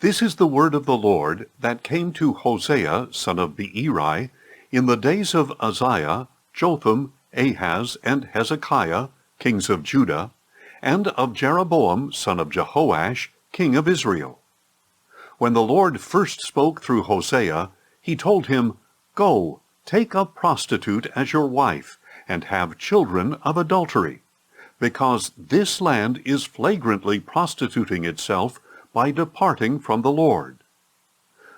This is the word of the Lord that came to Hosea, son of Berean, in the days of Uzziah, Jotham, Ahaz, and Hezekiah, kings of Judah, and of Jeroboam, son of Jehoash, king of Israel. When the Lord first spoke through Hosea, he told him, "Go, take a prostitute as your wife, and have children of adultery, because this land is flagrantly prostituting itself by departing from the Lord."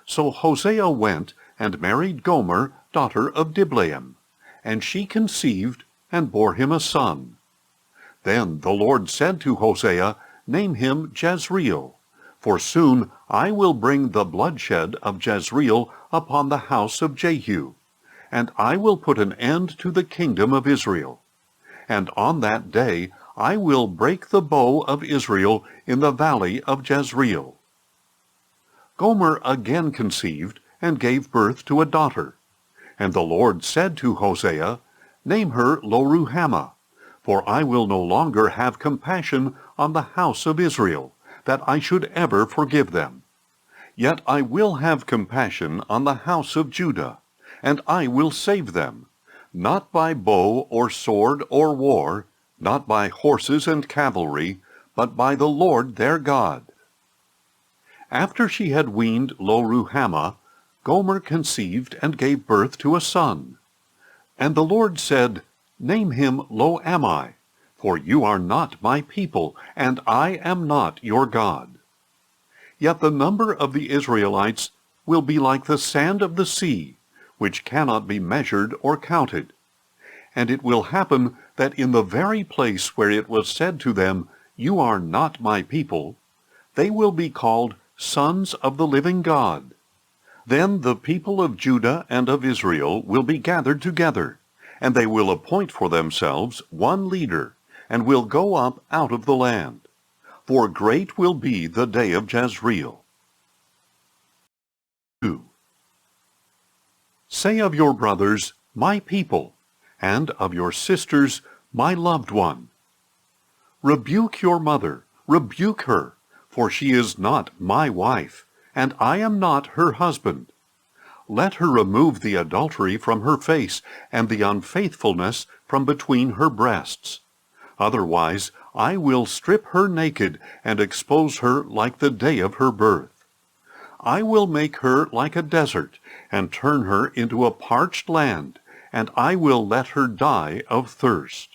So Hosea went and married Gomer, daughter of Diblaim, and she conceived and bore him a son. Then the Lord said to Hosea, "Name him Jezreel, for soon I will bring the bloodshed of Jezreel upon the house of Jehu, and I will put an end to the kingdom of Israel. And on that day I will break the bow of Israel in the valley of Jezreel." Gomer again conceived and gave birth to a daughter. And the Lord said to Hosea, "Name her Lo-ruhamah, for I will no longer have compassion on the house of Israel, that I should ever forgive them. Yet I will have compassion on the house of Judah, and I will save them, not by bow or sword or war, not by horses and cavalry, but by the Lord their God." After she had weaned Lo-ruhamah, Gomer conceived and gave birth to a son. And the Lord said, "Name him Lo-ammi, for you are not my people, and I am not your God." Yet the number of the Israelites will be like the sand of the sea, which cannot be measured or counted. And it will happen that in the very place where it was said to them, "You are not my people," they will be called sons of the living God. Then the people of Judah and of Israel will be gathered together, and they will appoint for themselves one leader, and will go up out of the land. For great will be the day of Jezreel. 2. Say of your brothers, "My people," and of your sisters, "My loved one." Rebuke your mother, rebuke her, for she is not my wife, and I am not her husband. Let her remove the adultery from her face, and the unfaithfulness from between her breasts. Otherwise I will strip her naked, and expose her like the day of her birth. I will make her like a desert, and turn her into a parched land, and I will let her die of thirst.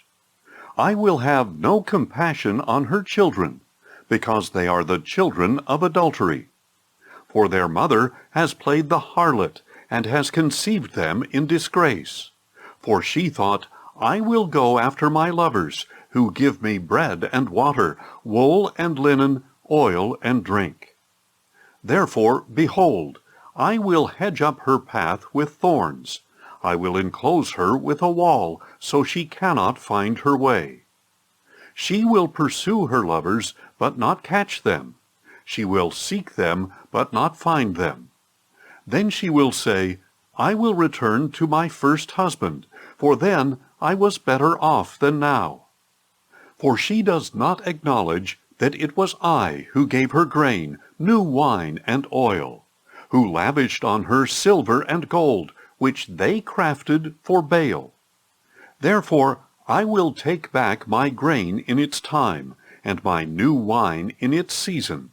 I will have no compassion on her children, because they are the children of adultery. For their mother has played the harlot, and has conceived them in disgrace. For she thought, "I will go after my lovers, who give me bread and water, wool and linen, oil and drink." Therefore, behold, I will hedge up her path with thorns. I will enclose her with a wall, so she cannot find her way. She will pursue her lovers, but not catch them. She will seek them, but not find them. Then she will say, "I will return to my first husband, for then I was better off than now." For she does not acknowledge that it was I who gave her grain, new wine, and oil, who lavished on her silver and gold, which they crafted for Baal. Therefore I will take back my grain in its time, and my new wine in its season.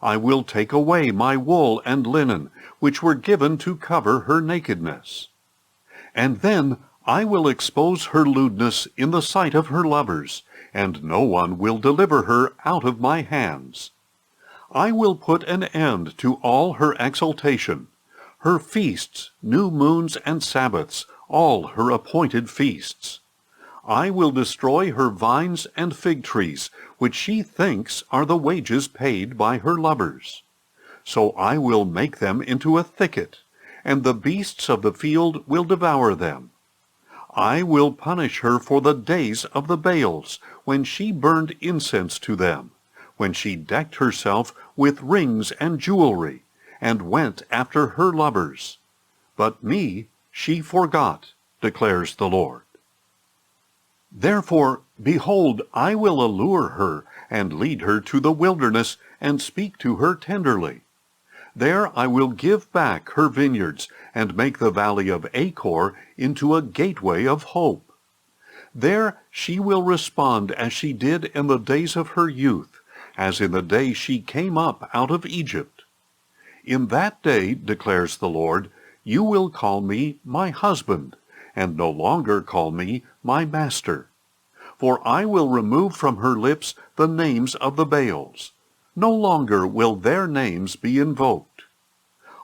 I will take away my wool and linen, which were given to cover her nakedness. And then I will expose her lewdness in the sight of her lovers, and no one will deliver her out of my hands. I will put an end to all her exaltation, her feasts, new moons and Sabbaths, all her appointed feasts. I will destroy her vines and fig trees, which she thinks are the wages paid by her lovers. So I will make them into a thicket, and the beasts of the field will devour them. I will punish her for the days of the Baals, when she burned incense to them, when she decked herself with rings and jewelry, and went after her lovers. But me she forgot, declares the Lord. Therefore, behold, I will allure her, and lead her to the wilderness, and speak to her tenderly. There I will give back her vineyards, and make the valley of Achor into a gateway of hope. There she will respond as she did in the days of her youth, as in the day she came up out of Egypt. In that day, declares the Lord, you will call me my husband, and no longer call me my master. For I will remove from her lips the names of the Baals. No longer will their names be invoked.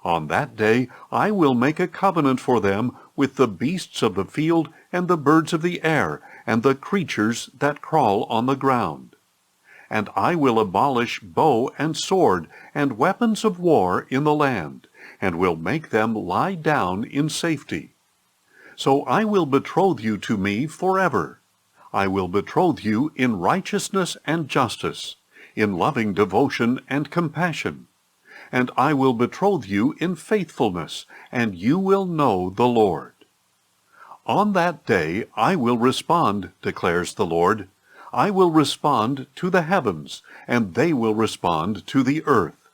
On that day I will make a covenant for them with the beasts of the field and the birds of the air and the creatures that crawl on the ground. And I will abolish bow and sword and weapons of war in the land, and will make them lie down in safety. So I will betroth you to me forever. I will betroth you in righteousness and justice, in loving devotion and compassion. And I will betroth you in faithfulness, and you will know the Lord. On that day I will respond, declares the Lord. I will respond to the heavens, and they will respond to the earth.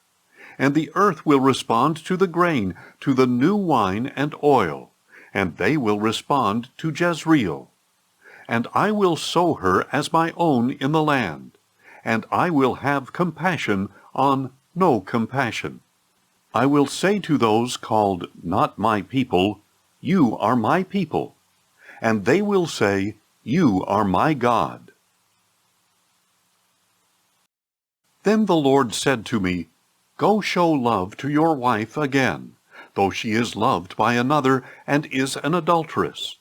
And the earth will respond to the grain, to the new wine and oil, and they will respond to Jezreel. And I will sow her as my own in the land, and I will have compassion on no compassion. I will say to those called not my people, you are my people, and they will say, you are my God. Then the Lord said to me, go show love to your wife again, though she is loved by another and is an adulteress.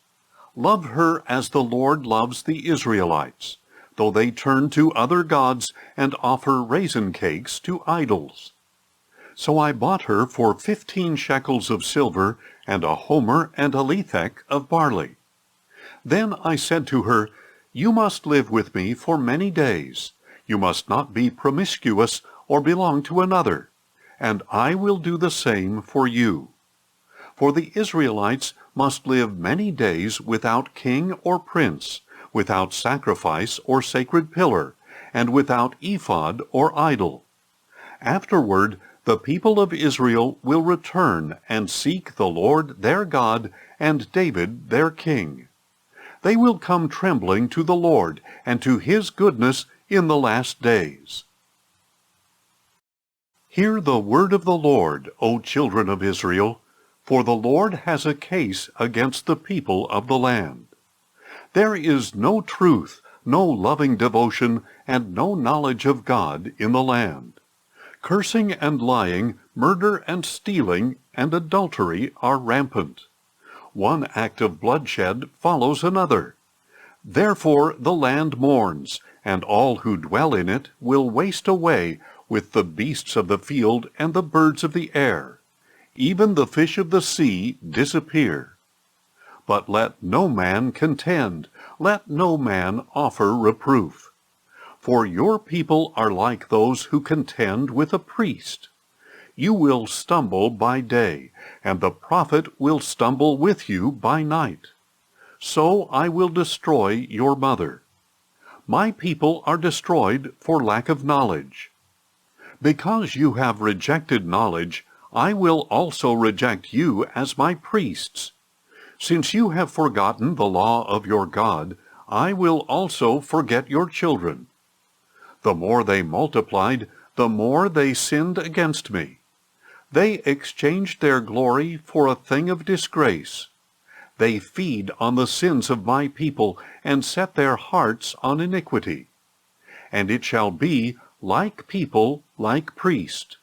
Love her as the Lord loves the Israelites, though they turn to other gods and offer raisin cakes to idols. So I bought her for 15 shekels of silver, and a homer and a lethek of barley. Then I said to her, you must live with me for many days. You must not be promiscuous or belong to another, and I will do the same for you. For the Israelites must live many days without king or prince, without sacrifice or sacred pillar, and without ephod or idol. Afterward, the people of Israel will return and seek the Lord their God and David their king. They will come trembling to the Lord and to his goodness in the last days. Hear the word of the Lord, O children of Israel, for the Lord has a case against the people of the land. There is no truth, no loving devotion, and no knowledge of God in the land. Cursing and lying, murder and stealing, and adultery are rampant. One act of bloodshed follows another. Therefore the land mourns, and all who dwell in it will waste away with the beasts of the field and the birds of the air. Even the fish of the sea disappear. But let no man contend, let no man offer reproof. For your people are like those who contend with a priest. You will stumble by day, and the prophet will stumble with you by night. So I will destroy your mother. My people are destroyed for lack of knowledge. Because you have rejected knowledge, I will also reject you as my priests. Since you have forgotten the law of your God, I will also forget your children. The more they multiplied, the more they sinned against me. They exchanged their glory for a thing of disgrace. They feed on the sins of my people and set their hearts on iniquity. And it shall be, like people, like priest.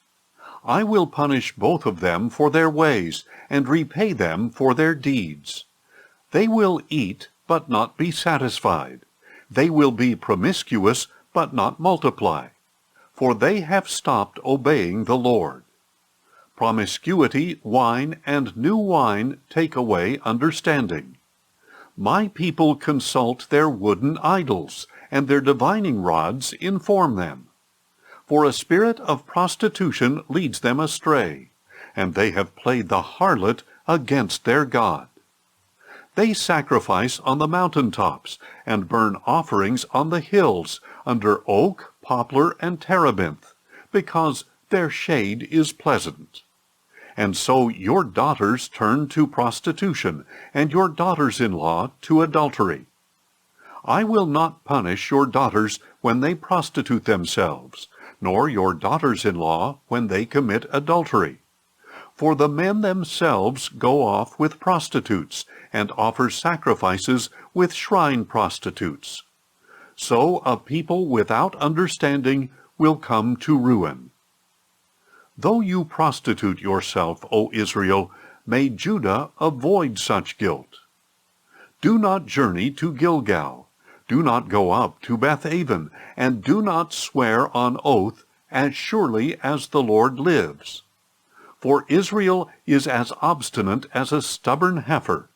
I will punish both of them for their ways, and repay them for their deeds. They will eat, but not be satisfied. They will be promiscuous, but not multiply. For they have stopped obeying the Lord. Promiscuity, wine, and new wine take away understanding. My people consult their wooden idols, and their divining rods inform them. For a spirit of prostitution leads them astray, and they have played the harlot against their God. They sacrifice on the mountaintops, and burn offerings on the hills, under oak, poplar, and terebinth, because their shade is pleasant. And so your daughters turn to prostitution, and your daughters-in-law to adultery. I will not punish your daughters when they prostitute themselves, nor your daughters-in-law when they commit adultery. For the men themselves go off with prostitutes, and offer sacrifices with shrine prostitutes. So a people without understanding will come to ruin. Though you prostitute yourself, O Israel, may Judah avoid such guilt. Do not journey to Gilgal. Do not go up to Beth-aven, and do not swear on oath, as surely as the Lord lives. For Israel is as obstinate as a stubborn heifer.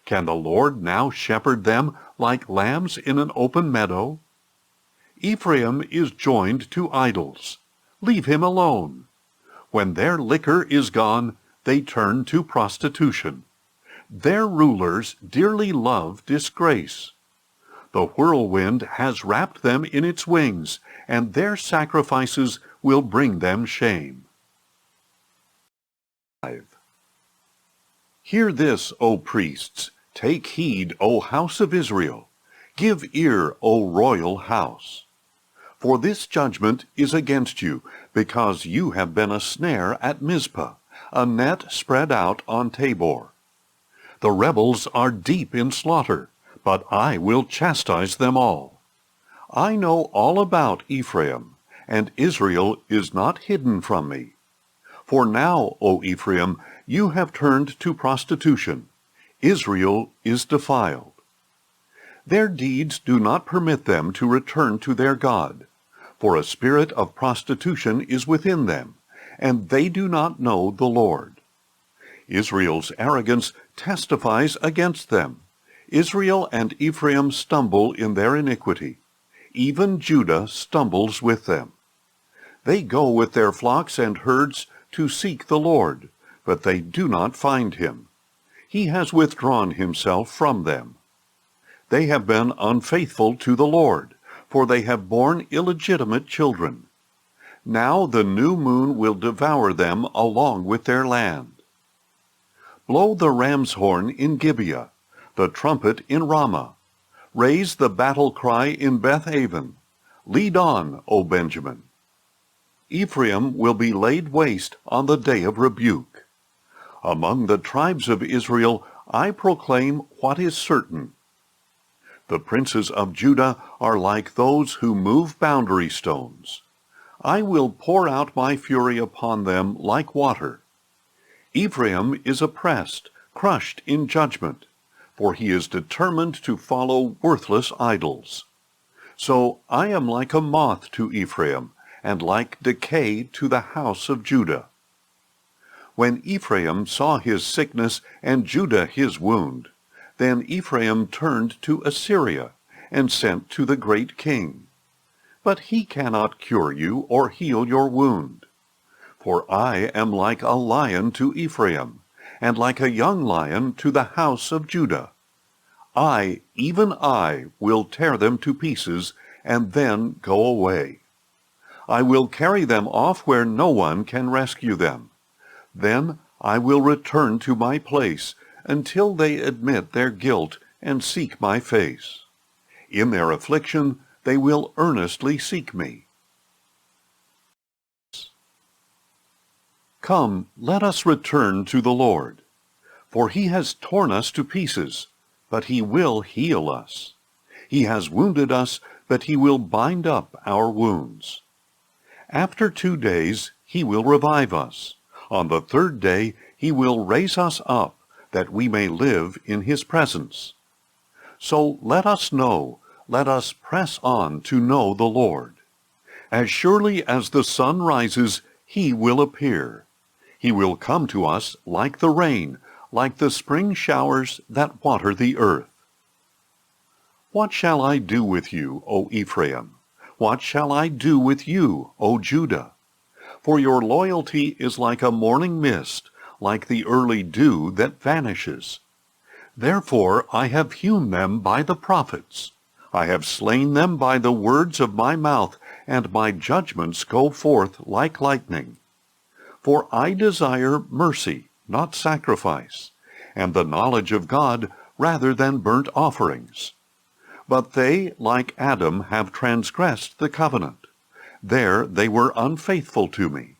Can the Lord now shepherd them like lambs in an open meadow? Ephraim is joined to idols. Leave him alone. When their liquor is gone, they turn to prostitution. Their rulers dearly love disgrace. The whirlwind has wrapped them in its wings, and their sacrifices will bring them shame. 5. Hear this, O priests, take heed, O house of Israel. Give ear, O royal house. For this judgment is against you, because you have been a snare at Mizpah, a net spread out on Tabor. The rebels are deep in slaughter, but I will chastise them all. I know all about Ephraim, and Israel is not hidden from me. For now, O Ephraim, you have turned to prostitution. Israel is defiled. Their deeds do not permit them to return to their God, for a spirit of prostitution is within them, and they do not know the Lord. Israel's arrogance testifies against them. Israel and Ephraim stumble in their iniquity. Even Judah stumbles with them. They go with their flocks and herds to seek the Lord, but they do not find him. He has withdrawn himself from them. They have been unfaithful to the Lord, for they have borne illegitimate children. Now the new moon will devour them along with their land. Blow the ram's horn in Gibeah, the trumpet in Ramah. Raise the battle cry in Beth-aven. Lead on, O Benjamin. Ephraim will be laid waste on the day of rebuke. Among the tribes of Israel I proclaim what is certain. The princes of Judah are like those who move boundary stones. I will pour out my fury upon them like water. Ephraim is oppressed, crushed in judgment, for he is determined to follow worthless idols. So I am like a moth to Ephraim, and like decay to the house of Judah. When Ephraim saw his sickness and Judah his wound, then Ephraim turned to Assyria, and sent to the great king. But he cannot cure you or heal your wound. For I am like a lion to Ephraim, and like a young lion to the house of Judah. I, even I, will tear them to pieces, and then go away. I will carry them off where no one can rescue them. Then I will return to my place, until they admit their guilt and seek my face. In their affliction they will earnestly seek me. Come, let us return to the Lord. For he has torn us to pieces, but he will heal us. He has wounded us, but he will bind up our wounds. After 2 days he will revive us. On the 3rd day he will raise us up, that we may live in his presence. So let us know, let us press on to know the Lord. As surely as the sun rises, he will appear. He will come to us like the rain, like the spring showers that water the earth. What shall I do with you, O Ephraim? What shall I do with you, O Judah? For your loyalty is like a morning mist, like the early dew that vanishes. Therefore I have hewn them by the prophets. I have slain them by the words of my mouth, and my judgments go forth like lightning. For I desire mercy, not sacrifice, and the knowledge of God rather than burnt offerings. But they, like Adam, have transgressed the covenant. There they were unfaithful to me.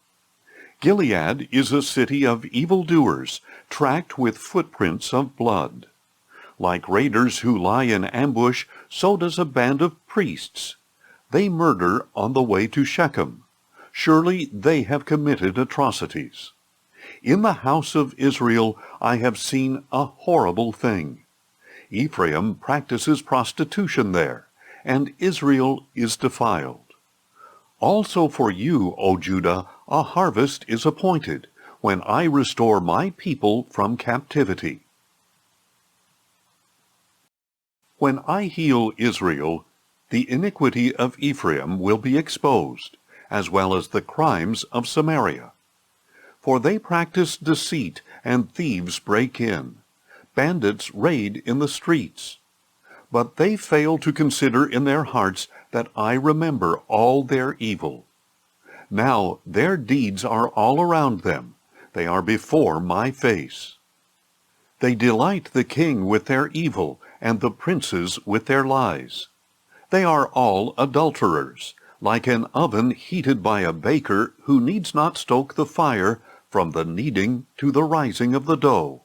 Gilead is a city of evildoers, tracked with footprints of blood. Like raiders who lie in ambush, so does a band of priests. They murder on the way to Shechem. Surely they have committed atrocities. In the house of Israel I have seen a horrible thing. Ephraim practices prostitution there, and Israel is defiled. Also for you, O Judah, a harvest is appointed, when I restore my people from captivity. When I heal Israel, the iniquity of Ephraim will be exposed, as well as the crimes of Samaria. For they practice deceit, and thieves break in. Bandits raid in the streets. But they fail to consider in their hearts that I remember all their evil. Now their deeds are all around them. They are before my face. They delight the king with their evil, and the princes with their lies. They are all adulterers, like an oven heated by a baker who needs not stoke the fire from the kneading to the rising of the dough.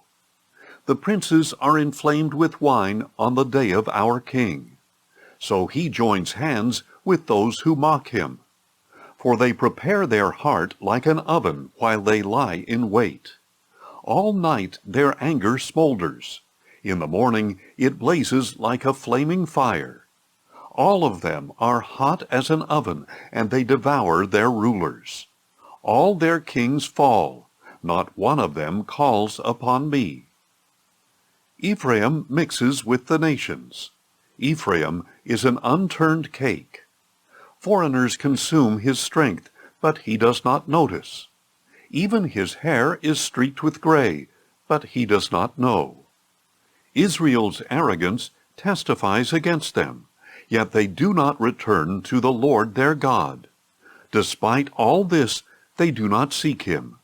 The princes are inflamed with wine on the day of our king. So he joins hands with those who mock him. For they prepare their heart like an oven while they lie in wait. All night their anger smolders. In the morning it blazes like a flaming fire. All of them are hot as an oven, and they devour their rulers. All their kings fall. Not one of them calls upon me. Ephraim mixes with the nations. Ephraim is an unturned cake. Foreigners consume his strength, but he does not notice. Even his hair is streaked with gray, but he does not know. Israel's arrogance testifies against them, yet they do not return to the Lord their God. Despite all this, they do not seek him.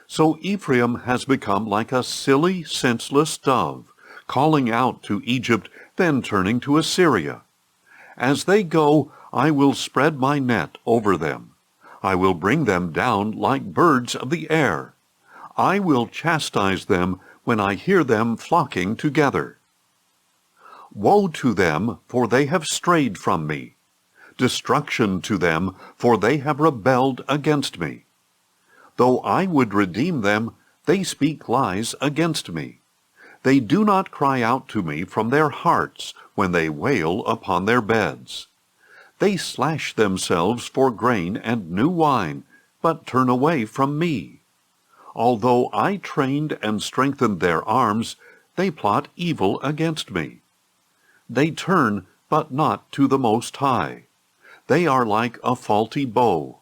So Ephraim has become like a silly, senseless dove, calling out to Egypt, then turning to Assyria. As they go, I will spread my net over them. I will bring them down like birds of the air. I will chastise them when I hear them flocking together. Woe to them, for they have strayed from me. Destruction to them, for they have rebelled against me. Though I would redeem them, they speak lies against me. They do not cry out to me from their hearts when they wail upon their beds. They slash themselves for grain and new wine, but turn away from me. Although I trained and strengthened their arms, they plot evil against me. They turn, but not to the Most High. They are like a faulty bow.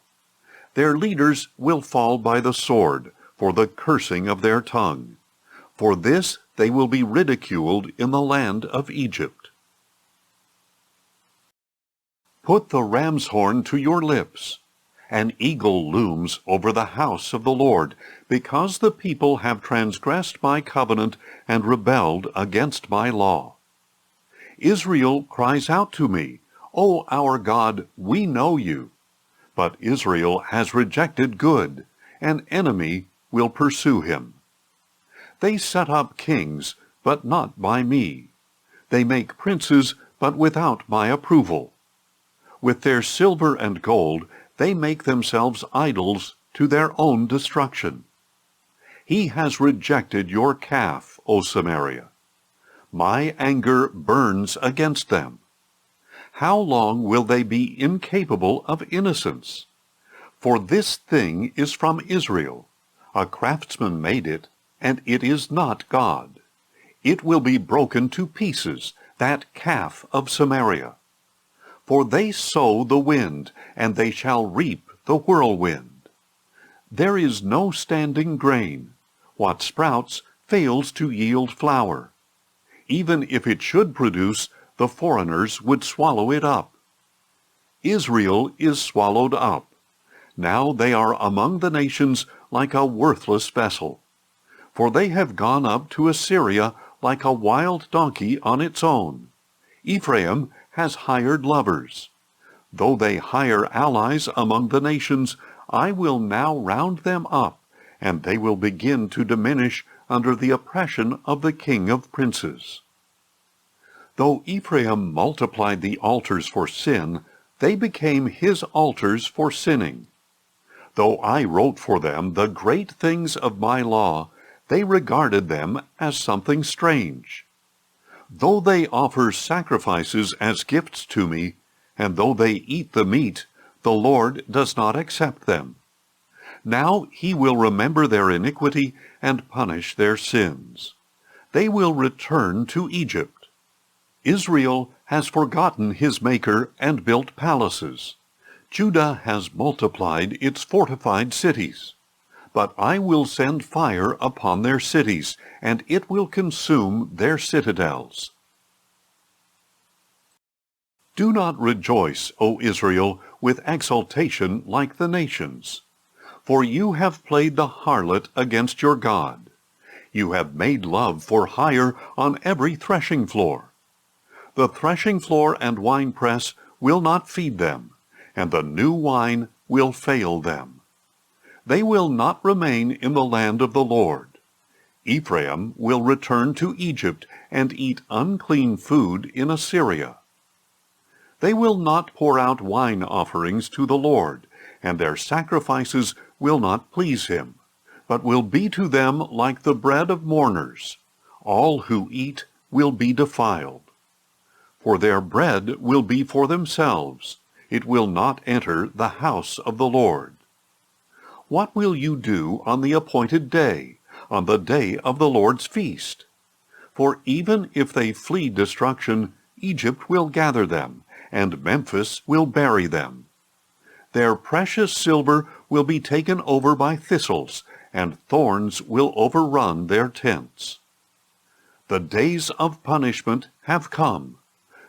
Their leaders will fall by the sword, for the cursing of their tongue. For this they will be ridiculed in the land of Egypt. Put the ram's horn to your lips. An eagle looms over the house of the Lord, because the people have transgressed my covenant and rebelled against my law. Israel cries out to me, O our God, we know you. But Israel has rejected good. An enemy will pursue him. They set up kings, but not by me. They make princes, but without my approval. With their silver and gold, they make themselves idols to their own destruction. He has rejected your calf, O Samaria. My anger burns against them. How long will they be incapable of innocence? For this thing is from Israel. A craftsman made it, and it is not God. It will be broken to pieces, that calf of Samaria. For they sow the wind, and they shall reap the whirlwind. There is no standing grain. What sprouts fails to yield flour. Even if it should produce, the foreigners would swallow it up. Israel is swallowed up. Now they are among the nations like a worthless vessel. For they have gone up to Assyria like a wild donkey on its own. Ephraim has hired lovers. Though they hire allies among the nations, I will now round them up, and they will begin to diminish under the oppression of the king of princes. Though Ephraim multiplied the altars for sin, they became his altars for sinning. Though I wrote for them the great things of my law, they regarded them as something strange. Though they offer sacrifices as gifts to me, and though they eat the meat, the Lord does not accept them. Now he will remember their iniquity and punish their sins. They will return to Egypt. Israel has forgotten his Maker and built palaces. Judah has multiplied its fortified cities. But I will send fire upon their cities, and it will consume their citadels. Do not rejoice, O Israel, with exultation like the nations. For you have played the harlot against your God. You have made love for hire on every threshing floor. The threshing floor and winepress will not feed them, and the new wine will fail them. They will not remain in the land of the Lord. Ephraim will return to Egypt and eat unclean food in Assyria. They will not pour out wine offerings to the Lord, and their sacrifices will not please him, but will be to them like the bread of mourners. All who eat will be defiled. For their bread will be for themselves. It will not enter the house of the Lord. What will you do on the appointed day, on the day of the Lord's feast? For even if they flee destruction, Egypt will gather them, and Memphis will bury them. Their precious silver will be taken over by thistles, and thorns will overrun their tents. The days of punishment have come.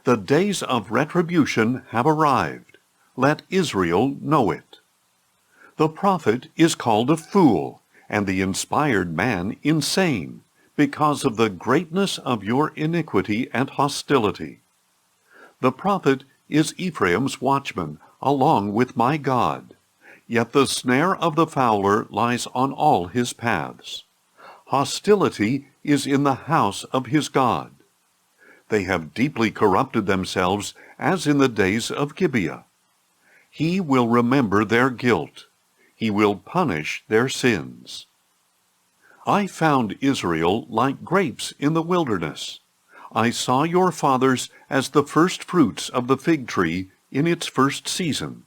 The days of retribution have arrived. Let Israel know it. The prophet is called a fool, and the inspired man insane, because of the greatness of your iniquity and hostility. The prophet is Ephraim's watchman, along with my God. Yet the snare of the fowler lies on all his paths. Hostility is in the house of his God. They have deeply corrupted themselves, as in the days of Gibeah. He will remember their guilt. He will punish their sins. I found Israel like grapes in the wilderness. I saw your fathers as the first fruits of the fig tree in its first season.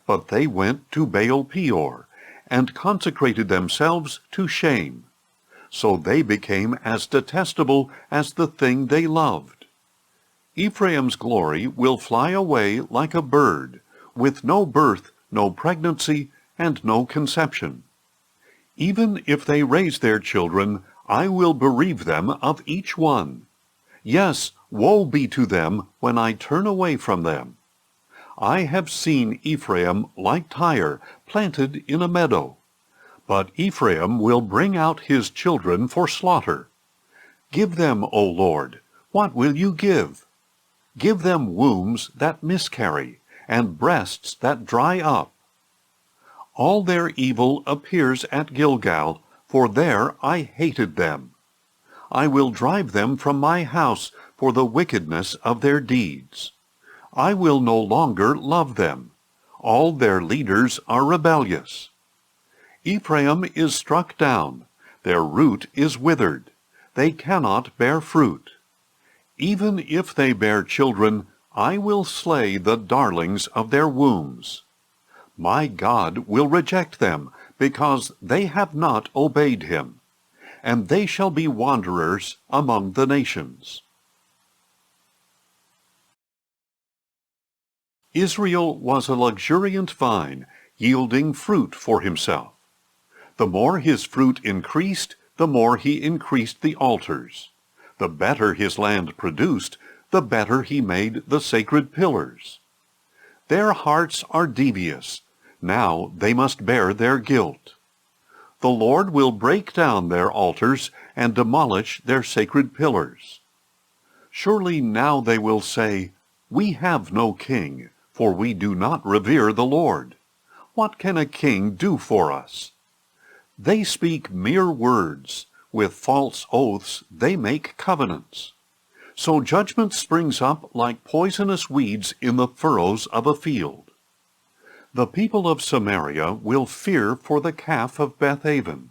But they went to Baal Peor, and consecrated themselves to shame. So they became as detestable as the thing they loved. Ephraim's glory will fly away like a bird, with no birth, no pregnancy, and no conception. Even if they raise their children, I will bereave them of each one. Yes, woe be to them when I turn away from them. I have seen Ephraim like Tyre, planted in a meadow. But Ephraim will bring out his children for slaughter. Give them, O Lord, what will you give? Give them wombs that miscarry, and breasts that dry up. All their evil appears at Gilgal, for there I hated them. I will drive them from my house for the wickedness of their deeds. I will no longer love them. All their leaders are rebellious. Ephraim is struck down, their root is withered, they cannot bear fruit. Even if they bear children, I will slay the darlings of their wombs. My God will reject them, because they have not obeyed him, and they shall be wanderers among the nations. Israel was a luxuriant vine, yielding fruit for himself. The more his fruit increased, the more he increased the altars. The better his land produced, the better he made the sacred pillars. Their hearts are devious. Now they must bear their guilt. The Lord will break down their altars and demolish their sacred pillars. Surely now they will say, "We have no king, for we do not revere the Lord. What can a king do for us?" They speak mere words. With false oaths they make covenants. So judgment springs up like poisonous weeds in the furrows of a field. The people of Samaria will fear for the calf of Bethaven.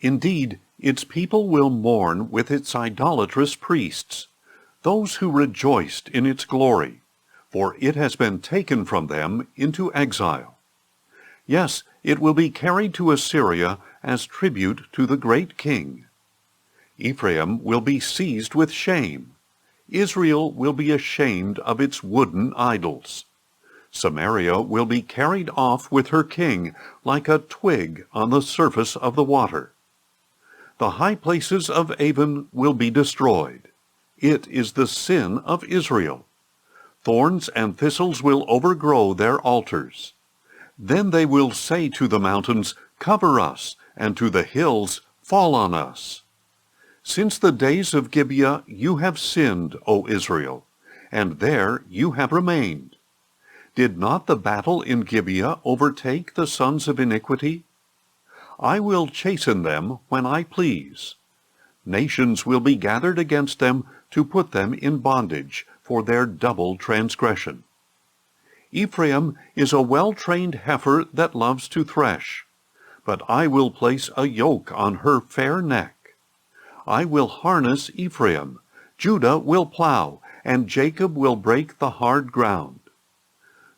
Indeed, its people will mourn with its idolatrous priests, those who rejoiced in its glory, for it has been taken from them into exile. Yes, it will be carried to Assyria as tribute to the great king. Ephraim will be seized with shame. Israel will be ashamed of its wooden idols. Samaria will be carried off with her king like a twig on the surface of the water. The high places of Avon will be destroyed. It is the sin of Israel. Thorns and thistles will overgrow their altars. Then they will say to the mountains, "Cover us," and to the hills, "Fall on us." Since the days of Gibeah you have sinned, O Israel, and there you have remained. Did not the battle in Gibeah overtake the sons of iniquity? I will chasten them when I please. Nations will be gathered against them to put them in bondage for their double transgression. Ephraim is a well-trained heifer that loves to thresh, but I will place a yoke on her fair neck. I will harness Ephraim, Judah will plow, and Jacob will break the hard ground.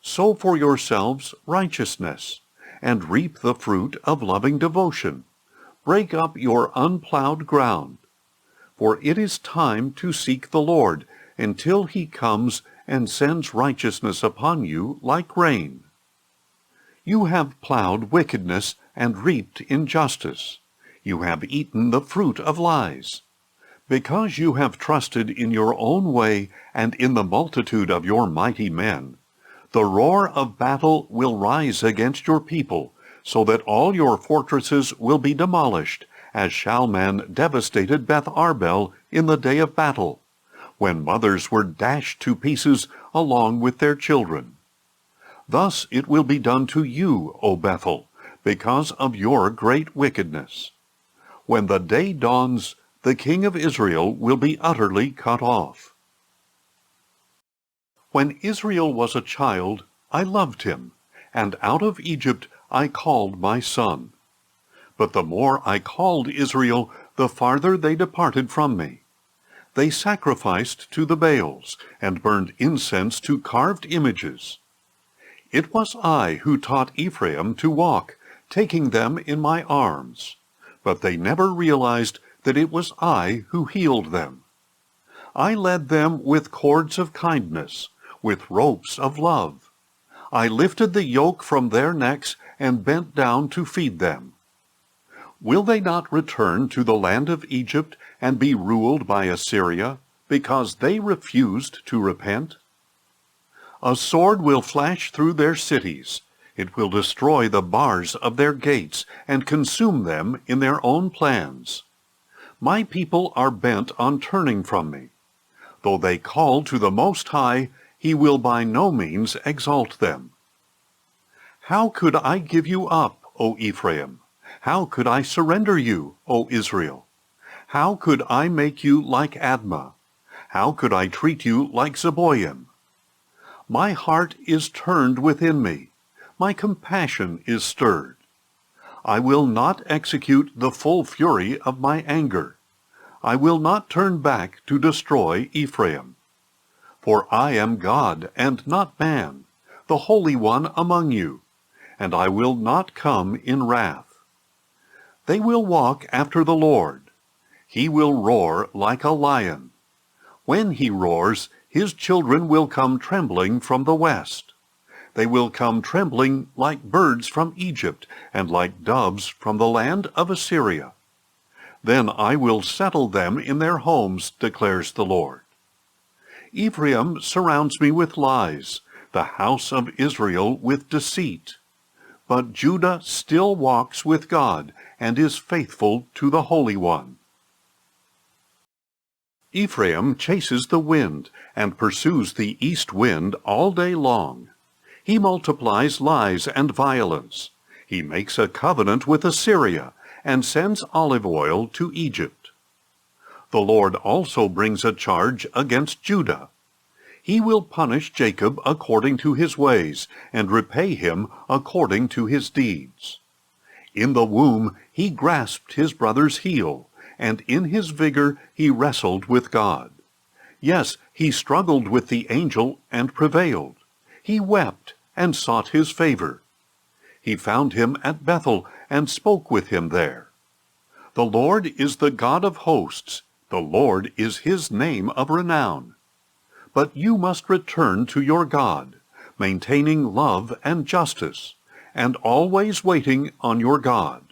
Sow for yourselves righteousness, and reap the fruit of loving devotion. Break up your unplowed ground. For it is time to seek the Lord, until he comes and sends righteousness upon you like rain. You have plowed wickedness and reaped injustice. You have eaten the fruit of lies. Because you have trusted in your own way and in the multitude of your mighty men, the roar of battle will rise against your people, so that all your fortresses will be demolished, as Shalman devastated Beth Arbel in the day of battle, when mothers were dashed to pieces along with their children. Thus it will be done to you, O Bethel, because of your great wickedness. When the day dawns, the king of Israel will be utterly cut off. When Israel was a child, I loved him, and out of Egypt I called my son. But the more I called Israel, the farther they departed from me. They sacrificed to the Baals, and burned incense to carved images. It was I who taught Ephraim to walk, taking them in my arms. But they never realized that it was I who healed them. I led them with cords of kindness, with ropes of love. I lifted the yoke from their necks and bent down to feed them. Will they not return to the land of Egypt and be ruled by Assyria, because they refused to repent? A sword will flash through their cities. It will destroy the bars of their gates and consume them in their own plans. My people are bent on turning from me. Though they call to the Most High, he will by no means exalt them. How could I give you up, O Ephraim? How could I surrender you, O Israel? How could I make you like Admah? How could I treat you like Zeboim? My heart is turned within me. My compassion is stirred. I will not execute the full fury of my anger. I will not turn back to destroy Ephraim. For I am God and not man, the Holy One among you, and I will not come in wrath. They will walk after the Lord. He will roar like a lion. When he roars, his children will come trembling from the west. They will come trembling like birds from Egypt, and like doves from the land of Assyria. Then I will settle them in their homes, declares the Lord. Ephraim surrounds me with lies, the house of Israel with deceit. But Judah still walks with God and is faithful to the Holy One. Ephraim chases the wind and pursues the east wind all day long. He multiplies lies and violence. He makes a covenant with Assyria and sends olive oil to Egypt. The Lord also brings a charge against Judah. He will punish Jacob according to his ways and repay him according to his deeds. In the womb he grasped his brother's heel, and in his vigor he wrestled with God. Yes, he struggled with the angel and prevailed. He wept and sought his favor. He found him at Bethel and spoke with him there. The Lord is the God of hosts. The Lord is his name of renown. But you must return to your God, maintaining love and justice, and always waiting on your God.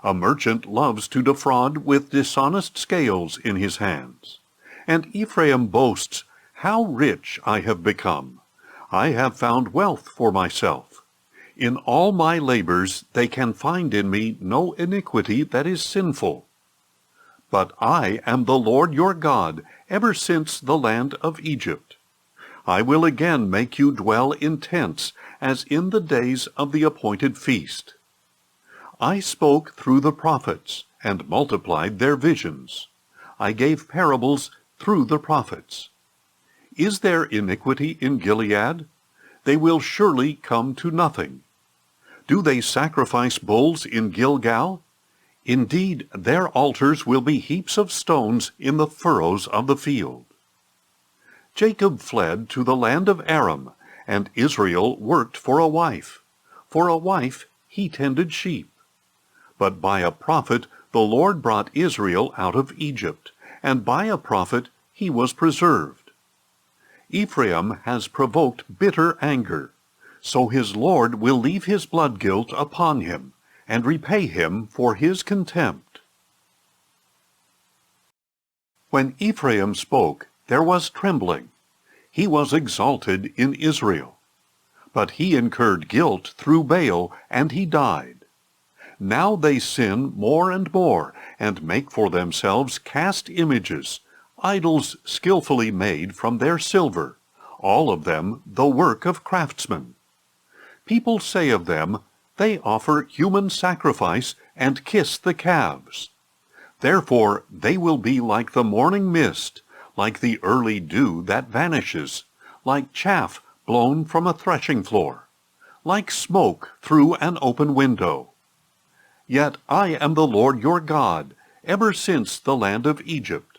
A merchant loves to defraud with dishonest scales in his hands. And Ephraim boasts, "How rich I have become! I have found wealth for myself. In all my labors they can find in me no iniquity that is sinful. But I am the Lord your God, ever since the land of Egypt. I will again make you dwell in tents, as in the days of the appointed feast. I spoke through the prophets, and multiplied their visions. I gave parables through the prophets. Is there iniquity in Gilead? They will surely come to nothing. Do they sacrifice bulls in Gilgal? Indeed, their altars will be heaps of stones in the furrows of the field." Jacob fled to the land of Aram, and Israel worked for a wife. For a wife he tended sheep. But by a prophet the Lord brought Israel out of Egypt, and by a prophet he was preserved. Ephraim has provoked bitter anger, so his Lord will leave his blood guilt upon him, and repay him for his contempt. When Ephraim spoke, there was trembling. He was exalted in Israel. But he incurred guilt through Baal, and he died. Now they sin more and more, and make for themselves cast images, idols skillfully made from their silver, all of them the work of craftsmen. People say of them, "They offer human sacrifice and kiss the calves." Therefore they will be like the morning mist, like the early dew that vanishes, like chaff blown from a threshing floor, like smoke through an open window. Yet I am the Lord your God, ever since the land of Egypt.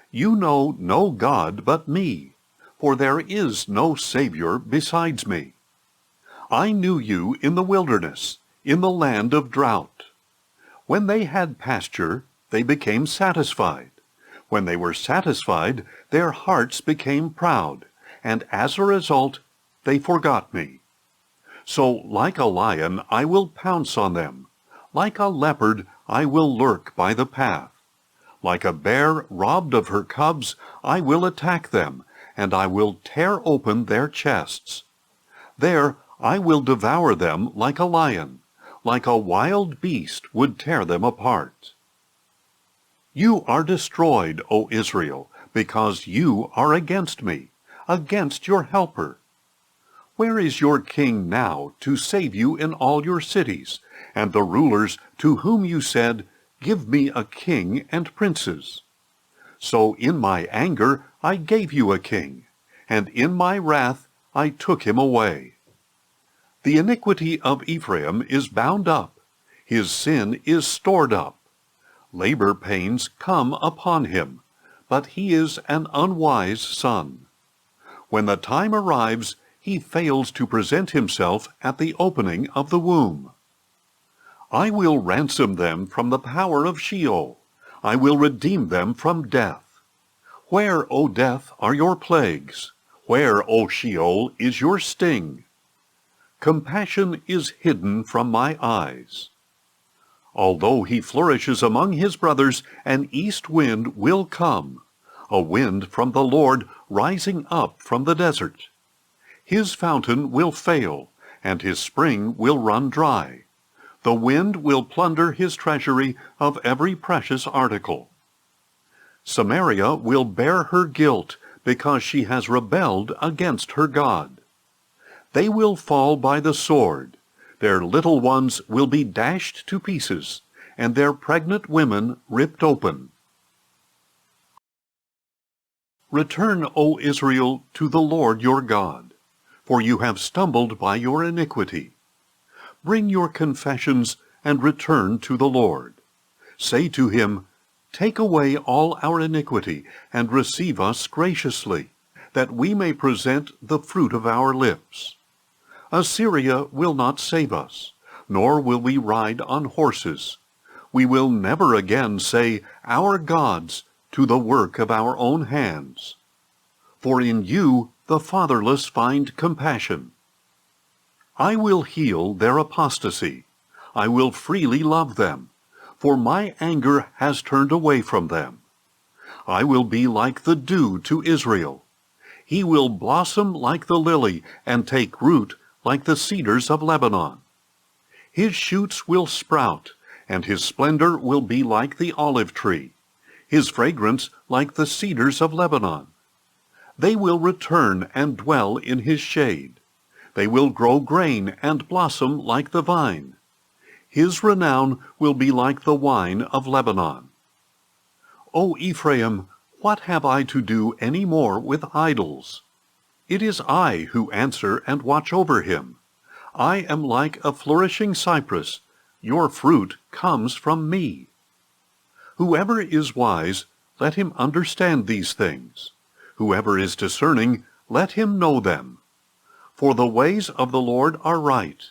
You know no God but me, for there is no Savior besides me. I knew you in the wilderness, in the land of drought. When they had pasture, they became satisfied. When they were satisfied, their hearts became proud, and as a result, they forgot me. So like a lion I will pounce on them. Like a leopard I will lurk by the path. Like a bear robbed of her cubs, I will attack them, and I will tear open their chests. There I will devour them like a lion, like a wild beast would tear them apart. You are destroyed, O Israel, because you are against me, against your helper. Where is your king now to save you in all your cities, and the rulers to whom you said, "Give me a king and princes"? So in my anger I gave you a king, and in my wrath I took him away. The iniquity of Ephraim is bound up, his sin is stored up. Labor pains come upon him, but he is an unwise son. When the time arrives, he fails to present himself at the opening of the womb. I will ransom them from the power of Sheol. I will redeem them from death. Where, O death, are your plagues? Where, O Sheol, is your sting? Compassion is hidden from my eyes. Although he flourishes among his brothers, an east wind will come. a wind from the Lord rising up from the desert. His fountain will fail, and his spring will run dry. The wind will plunder his treasury of every precious article. Samaria will bear her guilt because she has rebelled against her God. They will fall by the sword. Their little ones will be dashed to pieces, and their pregnant women ripped open. Return, O Israel, to the Lord your God, for you have stumbled by your iniquity. Bring your confessions and return to the Lord. Say to him, Take away all our iniquity, and receive us graciously, that we may present the fruit of our lips. Assyria will not save us, nor will we ride on horses. We will never again say, Our gods, to the work of our own hands. For in you the fatherless find compassion. I will heal their apostasy. I will freely love them, for my anger has turned away from them. I will be like the dew to Israel. He will blossom like the lily and take root like the cedars of Lebanon. His shoots will sprout, and his splendor will be like the olive tree, his fragrance like the cedars of Lebanon. They will return and dwell in his shade. They will grow grain and blossom like the vine. His renown will be like the wine of Lebanon. O Ephraim, what have I to do any more with idols? It is I who answer and watch over him. I am like a flourishing cypress. Your fruit comes from me. Whoever is wise, let him understand these things. Whoever is discerning, let him know them. For the ways of the Lord are right,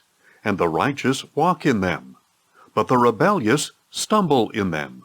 and the righteous walk in them, but the rebellious stumble in them.